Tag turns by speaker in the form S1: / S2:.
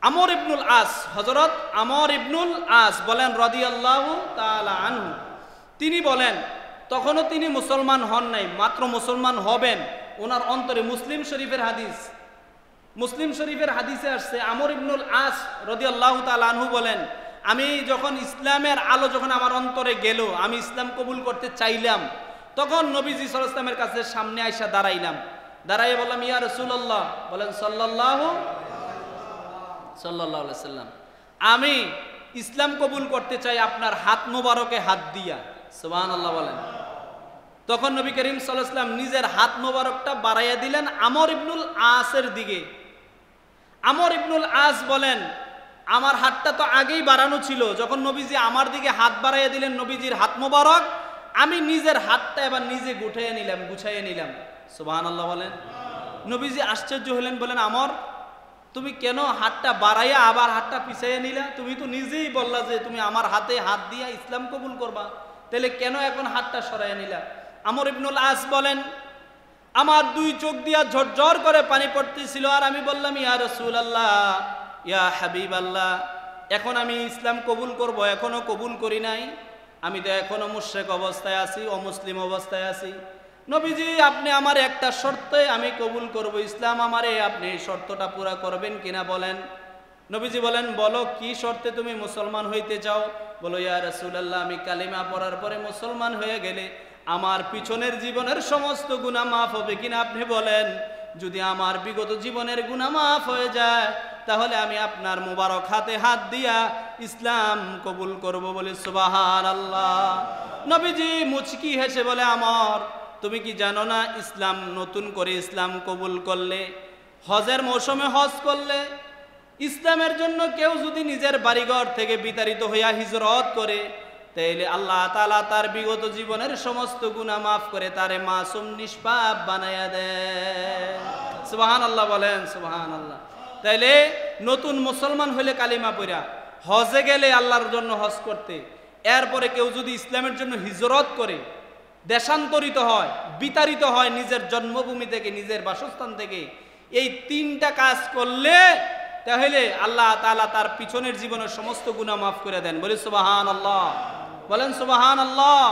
S1: আমর ইবনুল আস, হযরত আমর ইবনুল আস বলেন রাদিয়াল্লাহু তাআলা আনহু, তিনি বলেন তখনও তিনি মুসলমান হন নাই, মাত্র মুসলমান হবেন। ওনার অন্তরে মুসলিম শরীফের হাদিস, মুসলিম শরীফের হাদিসে আসছে আমর ইবনুল আস রাদিয়াল্লাহু তাআলা আনহু বলেন, আমি যখন ইসলামের আলো যখন আমার অন্তরে গেল, আমি ইসলাম কবুল করতে চাইলাম, তখন নবীজি সাল্লাল্লাহু আলাইহি ওয়াসাল্লামের কাছে সামনে আইসা দাঁড়াইলাম। দাঁড়াইয়ে বললাম, ইয়া রাসূলুল্লাহ, বলেন সাল্লাল্লাহু আলাইহি ওয়াসাল্লাম, আমি ইসলাম কবুল করতে চাই আপনার হাত মোবারকে হাত দিয়া। সুবহানাল্লাহ বলেন। তখন নবী করিম সাল্লাল্লাহু আলাইহি ওয়াসাল্লাম নিজের হাত মোবারকটা বাড়াইয়া দিলেন আমর ইবনুল আসের দিকে। আমর ইবনুল আস বলেন, আমার হাতটা তো আগেই বাড়ানো ছিল, যখন নবীজি আমার দিকে হাত বাড়াইয়া দিলেন নবীজির হাত মোবারক, আমি নিজের হাতটা এবার নিজে গুছাইয়া নিলাম। সুবহানাল্লাহ বলেন। নবীজি আশ্চর্য হলেন, বলেন আমর, তুমি কেন হাতটা বাড়াইয়া আবার হাতটা পিছাইয়া নিলা? তুমি তো নিজেই বললা যে তুমি আমার হাতে হাত দিয়া ইসলাম কবুল করবা, তাহলে কেন এখন হাতটা সরাইয়া নিলা? আমর ইবনুল আস বলেন, আমার দুই চোখ দিয়া ঝরঝর করে পানি পড়তেছিল, আর আমি বললাম, ইয়া রাসূলুল্লাহ, ইয়া হাবিবাল্লাহ, এখন আমি ইসলাম কবুল করব, এখনো কবুল করি নাই, আমি তো এখনো মুশরিক অবস্থায় আছি, অমুসলিম অবস্থায় আছি। নবীজি, আপনি আমার একটা শর্তে আমি কবুল করব ইসলাম, আমারে আপনি এই শর্তটা পুরা করবেন কিনা বলেন। নবীজি বলেন, বলো কি শর্তে তুমি মুসলমান হইতে চাও? বলো, ইয়া রাসূলুল্লাহ, আমি কালিমা পড়ার পরে মুসলমান হয়ে গেলে আমার পিছনের জীবনের সমস্ত গুনাহ মাফ হবে কিনা আপনি বলেন। যদি আমার বিগত জীবনের গুনাহ মাফ হয়ে যায়, তাহলে আমি আপনার মোবারক হাতে হাত দিয়া ইসলাম কবুল করব। বলে সুবহানাল্লাহ। নবীজি মুচকি হেসে বলে, আমর, তুমি কি জানো না, ইসলাম নতুন করে ইসলাম কবুল করলে, হজের মৌসুমে হজ করলে, ইসলামের জন্য কেউ যদি নিজের বাড়িঘর থেকে বিতাড়িত হইয়া হিজরত করে, তাইলে আল্লাহ তাআলা তার বিগত জীবনের সমস্ত গুনাহ মাফ করে তারে মাসুম নিষ্পাপ বানায়া দেন। সুবহানাল্লাহ বলেন, সুবহানাল্লাহ। তাইলে নতুন মুসলমান হইলে কালিমা পড়া হজে গেলে আল্লাহর জন্য হজ করতে, এরপরে কেউ যদি ইসলামের জন্য হিজরত করে, দেশান্তরিত হয়, বিতাড়িত হয় নিজের জন্মভূমি থেকে, নিজের বাসস্থান থেকে, এই তিনটা কাজ করলে তাহলে আল্লাহ তাআলা তার পিছনের জীবনের সমস্ত গুনাহ মাফ করে দেন। বলি সুবহানাল্লাহ, বলেন সুবহানাল্লাহ।